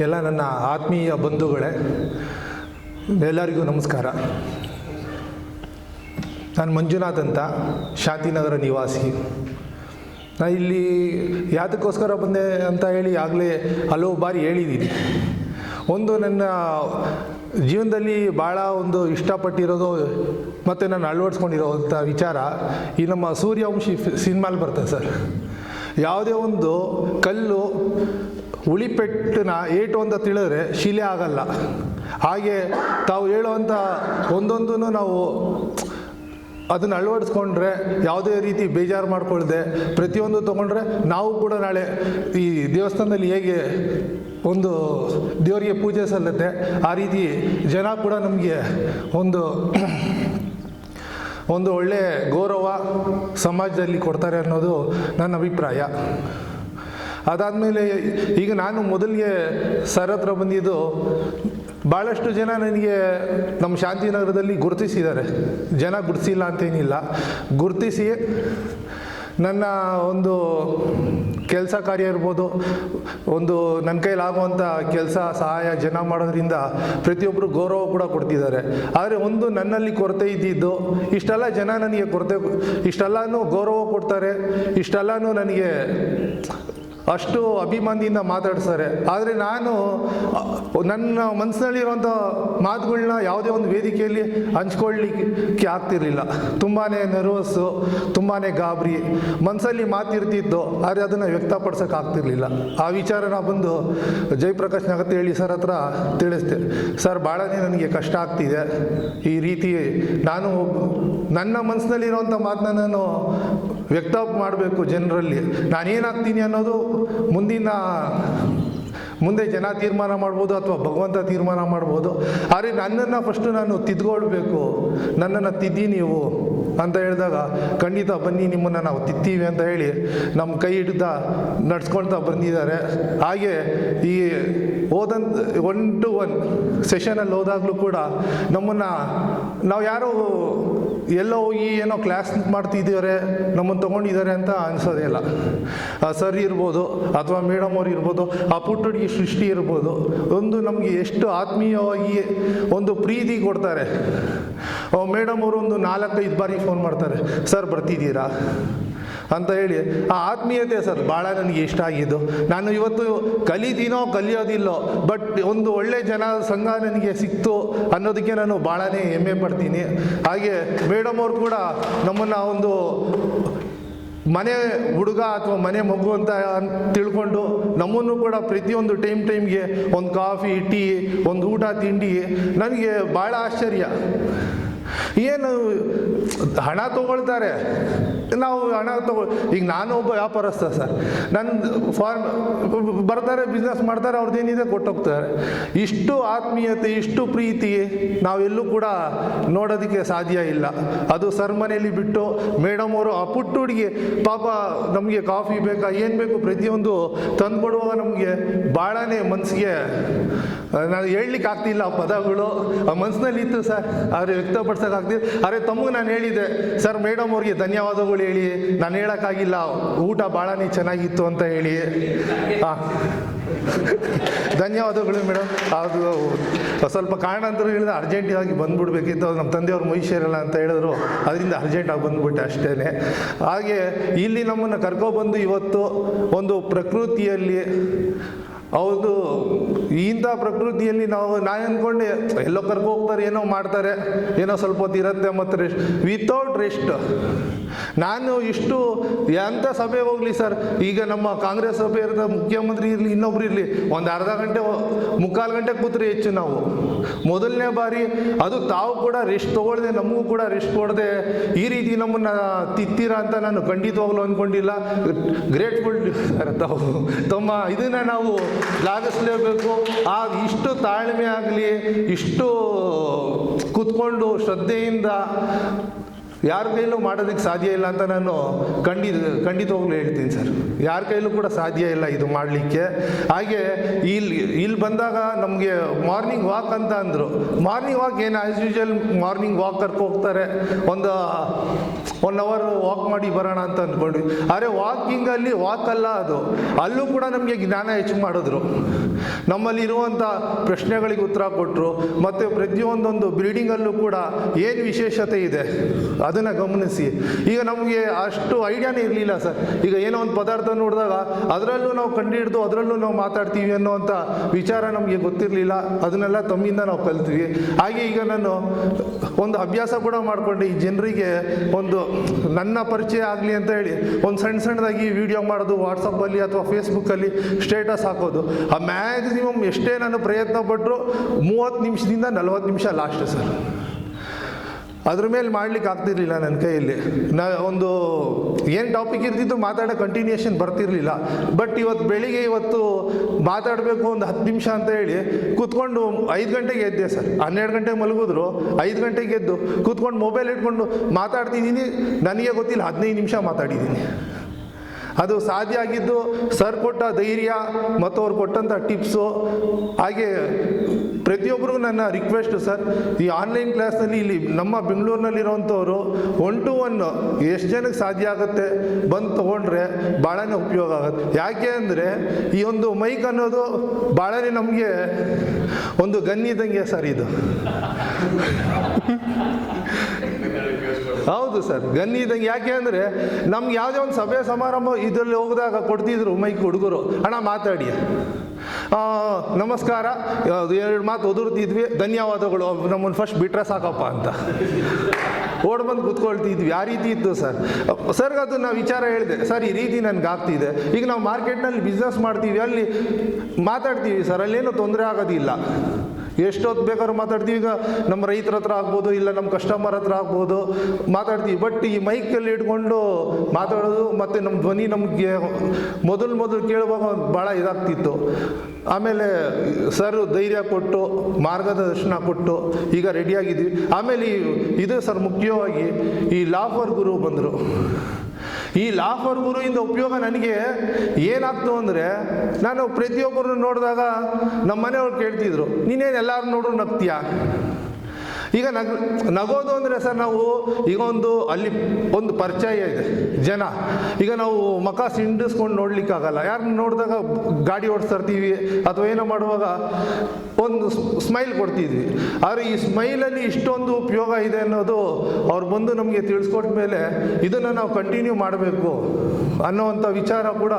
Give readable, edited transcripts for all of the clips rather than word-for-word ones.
ಎಲ್ಲ ನನ್ನ ಆತ್ಮೀಯ ಬಂಧುಗಳೇ, ಎಲ್ಲರಿಗೂ ನಮಸ್ಕಾರ. ನಾನು ಮಂಜುನಾಥ್ ಅಂತ, ಶಾಂತಿನಗರ ನಿವಾಸಿ. ನಾನು ಇಲ್ಲಿ ಯಾತಕ್ಕೋಸ್ಕರ ಬಂದೆ ಅಂತ ಹೇಳಿ ಆಗಲೇ ಹಲವು ಬಾರಿ ಹೇಳಿದ್ದೀನಿ. ಒಂದು ನನ್ನ ಜೀವನದಲ್ಲಿ ಭಾಳ ಒಂದು ಇಷ್ಟಪಟ್ಟಿರೋದು ಮತ್ತು ನಾನು ಅಳವಡಿಸ್ಕೊಂಡಿರೋವಂಥ ವಿಚಾರ ಈ ನಮ್ಮ ಸೂರ್ಯವಂಶಿ ಸಿನಿಮಾಲ್ ಬರ್ತದೆ ಸರ್. ಯಾವುದೇ ಒಂದು ಕಲ್ಲು ಉಳಿಪೆಟ್ಟನ್ನ ಏಟು ಅಂತ ತಿಳಿದ್ರೆ ಶಿಲೆ ಆಗಲ್ಲ. ಹಾಗೆ ತಾವು ಹೇಳುವಂಥ ಒಂದೊಂದೂ ನಾವು ಅದನ್ನು ಅಳವಡಿಸ್ಕೊಂಡ್ರೆ ಯಾವುದೇ ರೀತಿ ಬೇಜಾರು ಮಾಡ್ಕೊಳ್ದೆ ಪ್ರತಿಯೊಂದು ತೊಗೊಂಡ್ರೆ ನಾವು ಕೂಡ ನಾಳೆ ಈ ದೇವಸ್ಥಾನದಲ್ಲಿ ಹೇಗೆ ಒಂದು ದೇವರಿಗೆ ಪೂಜೆ ಸಲ್ಲುತ್ತೆ ಆ ರೀತಿ ಜನ ಕೂಡ ನಮಗೆ ಒಂದು ಒಳ್ಳೆಯ ಗೌರವ ಸಮಾಜದಲ್ಲಿ ಕೊಡ್ತಾರೆ ಅನ್ನೋದು ನನ್ನ ಅಭಿಪ್ರಾಯ. ಅದಾದಮೇಲೆ ಈಗ ನಾನು ಮೊದಲಿಗೆ ಸರ್ ಹತ್ರ ಬಂದಿದ್ದು, ಭಾಳಷ್ಟು ಜನ ನನಗೆ ನಮ್ಮ ಶಾಂತಿನಗರದಲ್ಲಿ ಗುರುತಿಸಿದ್ದಾರೆ. ಜನ ಗುರುತಿಸಿಲ್ಲ ಅಂತೇನಿಲ್ಲ, ಗುರುತಿಸಿ ನನ್ನ ಒಂದು ಕೆಲಸ ಕಾರ್ಯ ಇರ್ಬೋದು, ಒಂದು ನನ್ನ ಕೈಲಾಗುವಂಥ ಕೆಲಸ ಸಹಾಯ ಜನ ಮಾಡೋದ್ರಿಂದ ಪ್ರತಿಯೊಬ್ಬರು ಗೌರವ ಕೂಡ ಕೊಡ್ತಿದ್ದಾರೆ. ಆದರೆ ಒಂದು ನನ್ನಲ್ಲಿ ಕೊರತೆ ಇದ್ದಿದ್ದು, ಇಷ್ಟೆಲ್ಲ ಜನ ನನಗೆ ಇಷ್ಟೆಲ್ಲನೂ ಗೌರವ ಕೊಡ್ತಾರೆ, ಇಷ್ಟೆಲ್ಲನೂ ನನಗೆ ಅಷ್ಟು ಅಭಿಮಾನದಿಂದ ಮಾತಾಡ್ತಾರೆ. ಆದರೆ ನಾನು ನನ್ನ ಮನಸ್ಸಿನಲ್ಲಿರುವಂಥ ಮಾತುಗಳನ್ನ ಯಾವುದೇ ಒಂದು ವೇದಿಕೆಯಲ್ಲಿ ಹಂಚ್ಕೊಳ್ಳಿಕ್ಕೆ ಆಗ್ತಿರ್ಲಿಲ್ಲ. ತುಂಬಾ ನರ್ವಸ್ಸು, ತುಂಬಾ ಗಾಬರಿ, ಮನಸ್ಸಲ್ಲಿ ಮಾತಿರ್ತಿತ್ತು, ಆದರೆ ಅದನ್ನು ವ್ಯಕ್ತಪಡಿಸೋಕೆ ಆಗ್ತಿರ್ಲಿಲ್ಲ. ಆ ವಿಚಾರನ ಬಂದು ಜಯಪ್ರಕಾಶ್ ನಗತ್ತೆ ಹೇಳಿ ಸರ್ ಹತ್ರ ತಿಳಿಸ್ದೆ. ಸರ್, ಭಾಳನೇ ನನಗೆ ಕಷ್ಟ ಆಗ್ತಿದೆ, ಈ ರೀತಿ ನಾನು ನನ್ನ ಮನಸ್ಸಿನಲ್ಲಿರುವಂಥ ಮಾತನ್ನ ನಾನು ವ್ಯಕ್ತ ಮಾಡಬೇಕು ಜನರಲ್ಲಿ, ನಾನೇನಾಗ್ತೀನಿ ಅನ್ನೋದು ಮುಂದೆ ಜನ ತೀರ್ಮಾನ ಮಾಡ್ಬೋದು ಅಥವಾ ಭಗವಂತ ತೀರ್ಮಾನ ಮಾಡ್ಬೋದು. ಆದರೆ ನನ್ನನ್ನು ಫಸ್ಟು ನಾನು ತಿದ್ಕೊಳ್ಬೇಕು, ನನ್ನನ್ನು ತಿದ್ದಿ ನೀವು ಅಂತ ಹೇಳಿದಾಗ ಖಂಡಿತ ಬನ್ನಿ, ನಿಮ್ಮನ್ನು ನಾವು ತಿತ್ತೀವಿ ಅಂತ ಹೇಳಿ ನಮ್ಮ ಕೈ ಹಿಡಿದ ನಡ್ಸ್ಕೊಳ್ತಾ ಬಂದಿದ್ದಾರೆ. ಹಾಗೆ ಈ ಓದಂತ 1-to-1 ಸೆಷನಲ್ಲಿ ಹೋದಾಗಲೂ ಕೂಡ ನಾವು ಯಾರೋ ಎಲ್ಲೋ ಹೋಗಿ ಏನೋ ಕ್ಲಾಸ್ ಮಾಡ್ತಿದ್ದಾರೆ, ನಮ್ಮನ್ನು ತೊಗೊಂಡಿದ್ದಾರೆ ಅಂತ ಅನಿಸೋದೇ ಇಲ್ಲ. ಸರ್ ಇರ್ಬೋದು ಅಥವಾ ಮೇಡಮ್ ಅವ್ರು ಇರ್ಬೋದು, ಆ ಪುಟ್ಟ ಹುಡುಗಿ ಸೃಷ್ಟಿ ಇರ್ಬೋದು, ಒಂದು ನಮಗೆ ಎಷ್ಟು ಆತ್ಮೀಯವಾಗಿ ಒಂದು ಪ್ರೀತಿ ಕೊಡ್ತಾರೆ. ಮೇಡಮ್ ಅವರು ಒಂದು 4-5 ಬಾರಿ ಫೋನ್ ಮಾಡ್ತಾರೆ, ಸರ್ ಬರ್ತಿದ್ದೀರಾ ಅಂತ ಹೇಳಿ. ಆ ಆತ್ಮೀಯತೆ ಸರ್ ಭಾಳ ನನಗೆ ಇಷ್ಟ ಆಗಿದ್ದು. ನಾನು ಇವತ್ತು ಕಲಿಯೋದಿಲ್ಲೋ, ಬಟ್ ಒಂದು ಒಳ್ಳೆ ಜನ ಸಂಘ ನನಗೆ ಸಿಕ್ತು ಅನ್ನೋದಕ್ಕೆ ನಾನು ಭಾಳನೇ ಹೆಮ್ಮೆ ಪಡ್ತೀನಿ. ಹಾಗೆ ಮೇಡಮ್ ಅವ್ರು ಕೂಡ ನಮ್ಮನ್ನು ಒಂದು ಮನೆ ಹುಡುಗ ಅಥವಾ ಮನೆ ಮಗು ಅಂತ ತಿಳ್ಕೊಂಡು ನಮ್ಮನ್ನು ಕೂಡ ಪ್ರತಿಯೊಂದು ಟೈಮ್ಗೆ ಒಂದು ಕಾಫಿ, ಟೀ, ಒಂದು ಊಟ ತಿಂಡಿ, ನನಗೆ ಭಾಳ ಆಶ್ಚರ್ಯ. ಏನು ಹಣ ತೊಗೊಳ್ತಾರೆ, ನಾವು ಹಣ ಈಗ ನಾನು ಒಬ್ಬ ವ್ಯಾಪಾರಸ್ಥ ಸರ್, ಬರ್ತಾರೆ, ಬಿಸ್ನೆಸ್ ಮಾಡ್ತಾರೆ, ಅವ್ರದ್ದೇನಿದೆ ಕೊಟ್ಟೋಗ್ತಾರೆ. ಇಷ್ಟು ಆತ್ಮೀಯತೆ, ಇಷ್ಟು ಪ್ರೀತಿ ನಾವೆಲ್ಲೂ ಕೂಡ ನೋಡೋದಕ್ಕೆ ಸಾಧ್ಯ ಇಲ್ಲ. ಅದು ಸರ್ ಮನೆಯಲ್ಲಿ ಬಿಟ್ಟು ಮೇಡಮ್ ಅವರು ಆ ಪುಟ್ಟ ಹುಡುಗಿ ಪಾಪ ನಮಗೆ ಕಾಫಿ ಬೇಕಾ ಏನು ಬೇಕು ಪ್ರತಿಯೊಂದು ತಂದುಕೊಡುವಾಗ ನಮಗೆ ಭಾಳನೇ ಮನಸ್ಸಿಗೆ ನಾನು ಹೇಳಲಿಕ್ಕೆ ಆಗ್ತಿಲ್ಲ ಆ ಪದಗಳು, ಆ ಮನಸ್ಸಿನಲ್ಲಿ ಇತ್ತು ಸರ್, ಆದರೆ ವ್ಯಕ್ತಪಡಿಸೋಕ್ಕಾಗ್ತಿಲ್ಲ. ಆದರೆ ತಮಗೆ ನಾನು ಹೇಳಿದೆ, ಸರ್ ಮೇಡಮ್ ಅವ್ರಿಗೆ ಧನ್ಯವಾದಗಳು ಹೇಳಿ, ನಾನು ಹೇಳೋಕ್ಕಾಗಿಲ್ಲ, ಊಟ ಭಾಳನೇ ಚೆನ್ನಾಗಿತ್ತು ಅಂತ ಹೇಳಿ. ಧನ್ಯವಾದಗಳು ಮೇಡಮ್. ಅದು ಸ್ವಲ್ಪ ಕಾರಣಾಂತರ ಹೇಳಿದ್ರೆ ಅರ್ಜೆಂಟಾಗಿ ಬಂದುಬಿಡ್ಬೇಕಿತ್ತು, ನಮ್ಮ ತಂದೆಯವ್ರು ಮೈಸೂರಲ್ಲ ಅಂತ ಹೇಳಿದ್ರು, ಅದರಿಂದ ಅರ್ಜೆಂಟಾಗಿ ಬಂದುಬಿಟ್ಟೆ ಅಷ್ಟೇ. ಹಾಗೆ ಇಲ್ಲಿ ನಮ್ಮನ್ನು ಕರ್ಕೊಬಂದು ಇವತ್ತು ಒಂದು ಪ್ರಕೃತಿಯಲ್ಲಿ, ಹೌದು, ಇಂಥ ಪ್ರಕೃತಿಯಲ್ಲಿ ನಾನು ಅಂದ್ಕೊಂಡೆ ಎಲ್ಲೋ ಹೋಗ್ತಾರೆ, ಏನೋ ಮಾಡ್ತಾರೆ, ಏನೋ ಸ್ವಲ್ಪ ಹೊತ್ತು ಇರುತ್ತೆ ಮತ್ತು ರೆಸ್ಟ್, ವಿತೌಟ್ ರೆಸ್ಟ್. ನಾನು ಇಷ್ಟು ಎಂಥ ಸಭೆ ಹೋಗಲಿ ಸರ್, ಈಗ ನಮ್ಮ ಕಾಂಗ್ರೆಸ್ ಸಭೆ ಇರ್ತದೆ, ಮುಖ್ಯಮಂತ್ರಿ ಇರಲಿ, ಇನ್ನೊಬ್ರು ಇರಲಿ, ಒಂದು ಅರ್ಧ ಗಂಟೆ 3/4 ಗಂಟೆ ಕೂತ್ರೆ ಹೆಚ್ಚು. ನಾವು ಮೊದಲನೇ ಬಾರಿ ಅದು ತಾವು ಕೂಡ ರೆಸ್ಟ್ ತೊಗೊಳ್ದೆ, ನಮಗೂ ಕೂಡ ರೆಸ್ಟ್ ಕೊಡದೆ ಈ ರೀತಿ ನಮ್ಮನ್ನು ತಿತ್ತೀರ ಅಂತ ನಾನು ಖಂಡಿತವಾಗ್ಲೂ ಅಂದ್ಕೊಂಡಿಲ್ಲ. ಗ್ರೇಟ್ಫುಲ್ ಸರ್, ತಮ್ಮ ಇದನ್ನು ನಾವು ಲಾಗಿಸಲೇಬೇಕು. ಇಷ್ಟು ತಾಳ್ಮೆ ಆಗಲಿ, ಇಷ್ಟು ಕೂತ್ಕೊಂಡು ಶ್ರದ್ಧೆಯಿಂದ ಯಾರ ಕೈಲೂ ಮಾಡೋದಕ್ಕೆ ಸಾಧ್ಯ ಇಲ್ಲ ಅಂತ ನಾನು ಖಂಡಿತವಾಗ್ಲೂ ಹೇಳ್ತೀನಿ ಸರ್. ಯಾರ ಕೈಲೂ ಕೂಡ ಸಾಧ್ಯ ಇಲ್ಲ ಇದು ಮಾಡಲಿಕ್ಕೆ. ಹಾಗೆ ಇಲ್ಲಿ ಬಂದಾಗ ನಮಗೆ ಮಾರ್ನಿಂಗ್ ವಾಕ್ ಅಂತ ಅಂದರು. ಮಾರ್ನಿಂಗ್ ವಾಕ್ ಏನು ಆ್ಯಸ್ ಯೂಶುವಲ್ ಮಾರ್ನಿಂಗ್ ವಾಕ್ ಹೋಗ್ತಾರೆ, ಒಂದು 1 ಅವರ್ ವಾಕ್ ಮಾಡಿ ಬರೋಣ ಅಂತ ಅಂದ್ಕೊಂಡ್ವಿ. ಆದರೆ ವಾಕಿಂಗಲ್ಲಿ ವಾಕ್ ಅಲ್ಲ ಅದು, ಅಲ್ಲೂ ಕೂಡ ನಮಗೆ ಜ್ಞಾನ ಹೆಚ್ಚು ಮಾಡಿದ್ರು. ನಮ್ಮಲ್ಲಿರುವಂಥ ಪ್ರಶ್ನೆಗಳಿಗೆ ಉತ್ತರ ಕೊಟ್ಟರು. ಮತ್ತು ಪ್ರತಿಯೊಂದೊಂದು ಬಿಲ್ಡಿಂಗಲ್ಲೂ ಕೂಡ ಏನು ವಿಶೇಷತೆ ಇದೆ ಅದನ್ನು ಗಮನಿಸಿ. ಈಗ ನಮಗೆ ಅಷ್ಟು ಐಡಿಯಾನೇ ಇರಲಿಲ್ಲ ಸರ್. ಈಗ ಏನೋ ಒಂದು ಪದಾರ್ಥ ನೋಡಿದಾಗ ಅದರಲ್ಲೂ ನಾವು ಕಂಡುಹಿಡಿದು ಅದರಲ್ಲೂ ನಾವು ಮಾತಾಡ್ತೀವಿ ಅನ್ನೋವಂಥ ವಿಚಾರ ನಮಗೆ ಗೊತ್ತಿರಲಿಲ್ಲ. ಅದನ್ನೆಲ್ಲ ತಮ್ಮಿಂದ ನಾವು ಕಲ್ತ್ವಿ. ಹಾಗೆ ಈಗ ನಾನು ಒಂದು ಅಭ್ಯಾಸ ಕೂಡ ಮಾಡಿಕೊಂಡೆ, ಈ ಜನರಿಗೆ ಒಂದು ನನ್ನ ಪರಿಚಯ ಆಗಲಿ ಅಂತ ಹೇಳಿ ಒಂದು ಸಣ್ಣದಾಗಿ ವಿಡಿಯೋ ಮಾಡೋದು, ವಾಟ್ಸಪ್ಪಲ್ಲಿ ಅಥವಾ ಫೇಸ್ಬುಕ್ಕಲ್ಲಿ ಸ್ಟೇಟಸ್ ಹಾಕೋದು. ಆ ಮ್ಯಾಕ್ಸಿಮಮ್ ಎಷ್ಟೇ ನಾನು ಪ್ರಯತ್ನ ಪಟ್ಟರು 30 ನಿಮಿಷದಿಂದ 40 ನಿಮಿಷ ಲಾಸ್ಟ್ ಸರ್. ಅದ್ರ ಮೇಲೆ ಮಾಡ್ಲಿಕ್ಕೆ ಆಗ್ತಿರ್ಲಿಲ್ಲ ನನ್ನ ಕೈಯಲ್ಲಿ. ಒಂದು ಏನು ಟಾಪಿಕ್ ಇರ್ತಿತ್ತು ಮಾತಾಡೋ ಕಂಟಿನ್ಯೂಷನ್ ಬರ್ತಿರ್ಲಿಲ್ಲ. ಬಟ್ ಇವತ್ತು ಮಾತಾಡಬೇಕು ಒಂದು 10 ನಿಮಿಷ ಅಂತ ಹೇಳಿ ಕೂತ್ಕೊಂಡು 5 ಗಂಟೆಗೆ ಎದ್ದೆ ಸರ್. 12 ಗಂಟೆಗೆ ಮಲಗಿದ್ರು, 5 ಗಂಟೆಗೆ ಎದ್ದು ಕೂತ್ಕೊಂಡು ಮೊಬೈಲ್ ಇಟ್ಕೊಂಡು ಮಾತಾಡ್ತಿದ್ದೀನಿ. ನನಗೆ ಗೊತ್ತಿಲ್ಲ 15 ನಿಮಿಷ ಮಾತಾಡಿದ್ದೀನಿ. ಅದು ಸಾಧ್ಯ ಆಗಿದ್ದು ಸರ್ ಕೊಟ್ಟ ಧೈರ್ಯ ಮತ್ತು ಅವ್ರು ಕೊಟ್ಟಂಥ ಟಿಪ್ಸು. ಹಾಗೆ ಪ್ರತಿಯೊಬ್ಬರಿಗೂ ನನ್ನ ರಿಕ್ವೆಸ್ಟ್ ಸರ್, ಈ ಆನ್ಲೈನ್ ಕ್ಲಾಸ್ನಲ್ಲಿ ಇಲ್ಲಿ ನಮ್ಮ ಬೆಂಗಳೂರಿನಲ್ಲಿರೋವಂಥವ್ರು 1 to 1 ಎಷ್ಟು ಜನಕ್ಕೆ ಸಾಧ್ಯ ಆಗುತ್ತೆ ಬಂದು ತೊಗೊಂಡ್ರೆ ಭಾಳನೇ ಉಪಯೋಗ ಆಗುತ್ತೆ. ಯಾಕೆ ಅಂದರೆ ಈ ಒಂದು ಮೈಕ್ ಅನ್ನೋದು ಭಾಳನೇ ನಮಗೆ ಒಂದು ಗನ್ ಇದ್ದಂಗೆ ಸರ್. ಇದು ಹೌದು ಸರ್, ಗನ್ ಇದ್ದಂಗೆ. ಯಾಕೆ ಅಂದರೆ ನಮ್ಗೆ ಯಾವುದೇ ಒಂದು ಸಭೆ ಸಮಾರಂಭ ಇದರಲ್ಲಿ ಹೋಗಿದಾಗ ಕೊಡ್ತಿದ್ರು ಮೈಕ್ ಹುಡುಗರು, ಅಣ್ಣ ಮಾತಾಡಿ, ನಮಸ್ಕಾರ, 2 ಮಾತು ಒದುರ್ತಿದ್ವಿ, ಧನ್ಯವಾದಗಳು, ನಮ್ಮನ್ನು ಫಸ್ಟ್ ಬಿಟ್ರೆ ಸಾಕಪ್ಪ ಅಂತ ಓಡ್ ಬಂದು ಕೂತ್ಕೊಳ್ತಿದ್ವಿ. ಆ ರೀತಿ ಇತ್ತು ಸರ್. ಸರ್ಗೆ ಅದು ನಾವು ವಿಚಾರ ಹೇಳಿದೆ, ಸರ್ ಈ ರೀತಿ ನನಗೆ ಆಗ್ತಿದೆ. ಈಗ ನಾವು ಮಾರ್ಕೆಟ್ನಲ್ಲಿ ಬಿಸ್ನೆಸ್ ಮಾಡ್ತೀವಿ, ಅಲ್ಲಿ ಮಾತಾಡ್ತೀವಿ ಸರ್, ಅಲ್ಲೇನೂ ತೊಂದರೆ ಆಗೋದಿಲ್ಲ. ಎಷ್ಟೊತ್ತು ಬೇಕಾದ್ರೂ ಮಾತಾಡ್ತೀವಿ. ಈಗ ನಮ್ಮ ರೈತರ ಹತ್ರ ಆಗ್ಬೋದು, ಇಲ್ಲ ನಮ್ಮ ಕಸ್ಟಮರ್ ಹತ್ರ ಆಗ್ಬೋದು, ಮಾತಾಡ್ತೀವಿ. ಬಟ್ ಈ ಮೈಕಲ್ಲಿ ಇಟ್ಕೊಂಡು ಮಾತಾಡೋದು ಮತ್ತು ನಮ್ಮ ಧ್ವನಿ ನಮಗೆ ಮೊದಲು ಕೇಳುವಾಗ ಭಾಳ ಇದಾಗ್ತಿತ್ತು. ಆಮೇಲೆ ಸರ್ ಧೈರ್ಯ ಕೊಟ್ಟು ಮಾರ್ಗದರ್ಶನ ಕೊಟ್ಟು ಈಗ ರೆಡಿಯಾಗಿದ್ವಿ. ಆಮೇಲೆ ಇದು ಸರ್ ಮುಖ್ಯವಾಗಿ ಈ ಲಾಫರ್ ಗುರು ಬಂದರು. ಈ ಲಾಫರ್ ಗುರುವಿಂದ ಉಪಯೋಗ ನನಗೆ ಏನಾಗ್ತು ಅಂದರೆ, ನಾನು ಪ್ರತಿಯೊಬ್ಬರನ್ನು ನೋಡಿದಾಗ ನಮ್ಮ ಮನೆಯವ್ರು ಕೇಳ್ತಿದ್ರು, ನೀನೇನು ಎಲ್ಲರೂ ನೋಡ್ರು ನಗ್ತೀಯಾ? ಈಗ ನಗೋದು ಅಂದರೆ ಸರ್, ನಾವು ಈಗ ಅಲ್ಲಿ ಒಂದು ಪರಿಚಯ ಇದೆ ಜನ. ಈಗ ನಾವು ಮುಖ ಸಿಂಡಿಸ್ಕೊಂಡು ನೋಡ್ಲಿಕ್ಕಾಗಲ್ಲ. ಯಾರನ್ನ ನೋಡಿದಾಗ ಗಾಡಿ ಓಡಿಸ್ತಿರ್ತೀವಿ ಅಥವಾ ಏನೋ ಮಾಡುವಾಗ ಒಂದು ಸ್ಮೈಲ್ ಕೊಡ್ತಿದ್ವಿ. ಆದರೆ ಈ ಸ್ಮೈಲಲ್ಲಿ ಇಷ್ಟೊಂದು ಉಪಯೋಗ ಇದೆ ಅನ್ನೋದು ಅವ್ರು ಬಂದು ನಮಗೆ ತಿಳಿಸ್ಕೊಟ್ಟ ಮೇಲೆ ಇದನ್ನು ನಾವು ಕಂಟಿನ್ಯೂ ಮಾಡಬೇಕು ಅನ್ನೋವಂಥ ವಿಚಾರ ಕೂಡ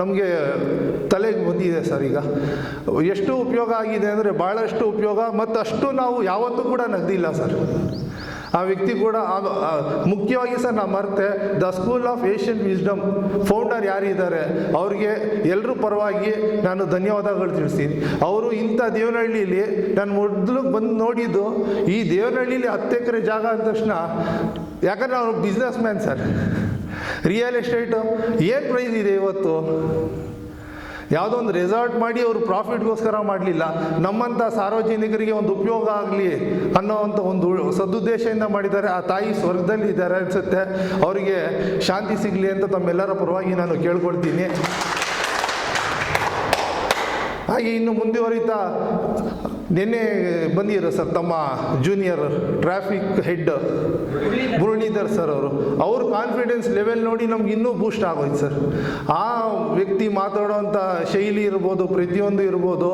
ನಮಗೆ ತಲೆಗೆ ಬಂದಿದೆ ಸರ್. ಈಗ ಎಷ್ಟು ಉಪಯೋಗ ಆಗಿದೆ ಅಂದರೆ ಭಾಳಷ್ಟು ಉಪಯೋಗ. ಮತ್ತು ಅಷ್ಟು ನಾವು ಯಾವತ್ತೂ ಕೂಡ ನಗ್ದಿಲ್ಲ ಸರ್. ಆ ವ್ಯಕ್ತಿ ಕೂಡ ಮುಖ್ಯವಾಗಿ ಸರ್ ನಾನು ಮರೆತೆ, the School of Asian Wisdom founder ಯಾರಿದ್ದಾರೆ ಅವ್ರಿಗೆ ಎಲ್ಲರೂ ಪರವಾಗಿ ನಾನು ಧನ್ಯವಾದಗಳು ತಿಳಿಸ್ತೀನಿ. ಅವರು ಇಂಥ ದೇವನಹಳ್ಳಿಲಿ ನಾನು ಮೊದಲು ಬಂದು ನೋಡಿದ್ದು, ಈ ದೇವನಹಳ್ಳಿಲಿ 10 ಎಕರೆ ಜಾಗ ಅಂದ ತಕ್ಷಣ, ಯಾಕಂದರೆ ಅವರು business man sir. Real estate ಏನು ಪ್ರೈಸ್ ಇದೆ ಇವತ್ತು? ಯಾವುದೋ ಒಂದು ರೆಸಾರ್ಟ್ ಮಾಡಿ ಅವರು ಪ್ರಾಫಿಟ್ಗೋಸ್ಕರ ಮಾಡಲಿಲ್ಲ, ನಮ್ಮಂಥ ಸಾರ್ವಜನಿಕರಿಗೆ ಒಂದು ಉಪಯೋಗ ಆಗಲಿ ಅನ್ನೋವಂಥ ಒಂದು ಸದುದ್ದೇಶದಿಂದ ಮಾಡಿದ್ದಾರೆ. ಆ ತಾಯಿ ಸ್ವರ್ಗದಲ್ಲಿ ಇದ್ದಾರೆ ಅನಿಸುತ್ತೆ. ಅವರಿಗೆ ಶಾಂತಿ ಸಿಗಲಿ ಅಂತ ತಮ್ಮೆಲ್ಲರ ಪರವಾಗಿ ನಾನು ಕೇಳ್ಕೊಳ್ತೀನಿ. ಹಾಗೆ ಇನ್ನು ಮುಂದುವರಿತಾ ನಿನ್ನೆ ಬಂದಿರೋ ಸರ್ ತಮ್ಮ junior traffic head Muralidhar sir ಅವ್ರ ಕಾನ್ಫಿಡೆನ್ಸ್ ಲೆವೆಲ್ ನೋಡಿ ನಮ್ಗೆ ಇನ್ನೂ ಬೂಸ್ಟ್ ಆಗೋಯ್ತು ಸರ್. ಆ ವ್ಯಕ್ತಿ ಮಾತಾಡೋವಂಥ ಶೈಲಿ ಇರ್ಬೋದು, ಪ್ರತಿಯೊಂದು ಇರ್ಬೋದು,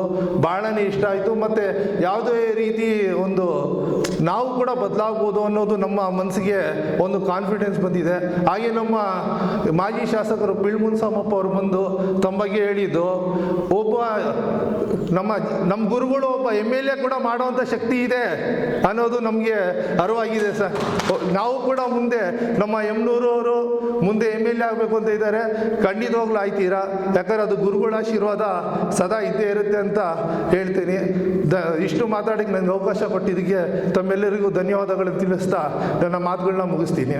ಭಾಳನೇ ಇಷ್ಟ ಆಯಿತು. ಮತ್ತು ಯಾವುದೇ ರೀತಿ ಒಂದು ನಾವು ಕೂಡ ಬದಲಾಗ್ಬೋದು ಅನ್ನೋದು ನಮ್ಮ ಮನಸ್ಸಿಗೆ ಒಂದು ಕಾನ್ಫಿಡೆನ್ಸ್ ಬಂದಿದೆ. ಹಾಗೆ ನಮ್ಮ ಮಾಜಿ ಶಾಸಕರು ಪಿಳ್ಮುನ್ಸಾಮಪ್ಪ ಅವರು ಬಂದು ತಮ್ಮ ಬಗ್ಗೆ ಹೇಳಿದ್ದು, ಒಬ್ಬ ನಮ್ಮ ಗುರುಗಳು ಒಬ್ಬ MLA ಕೂಡ ಮಾಡುವಂಥ ಶಕ್ತಿ ಇದೆ ಅನ್ನೋದು ನಮಗೆ ಅರಿವಾಗಿದೆ ಸರ್. ನಾವು ಕೂಡ ಮುಂದೆ ನಮ್ಮ ಯಮನೂರು ಅವರು ಮುಂದೆ MLA ಆಗಬೇಕು ಅಂತ ಇದ್ದಾರೆ. ಖಂಡಿತವಾಗ್ಲೂ ಆಯ್ತೀರಾ, ಯಾಕಂದ್ರೆ ಅದು ಗುರುಗಳ ಆಶೀರ್ವಾದ ಸದಾ ಇದ್ದೇ ಇರುತ್ತೆ ಅಂತ ಹೇಳ್ತೀನಿ. ಇಷ್ಟು ಮಾತಾಡೋಕ್ಕೆ ನನಗೆ ಅವಕಾಶ ಕೊಟ್ಟಿದ್ದಕ್ಕೆ ತಮ್ಮೆಲ್ಲರಿಗೂ ಧನ್ಯವಾದಗಳನ್ನು ತಿಳಿಸ್ತಾ ನನ್ನ ಮಾತುಗಳನ್ನ ಮುಗಿಸ್ತೀನಿ.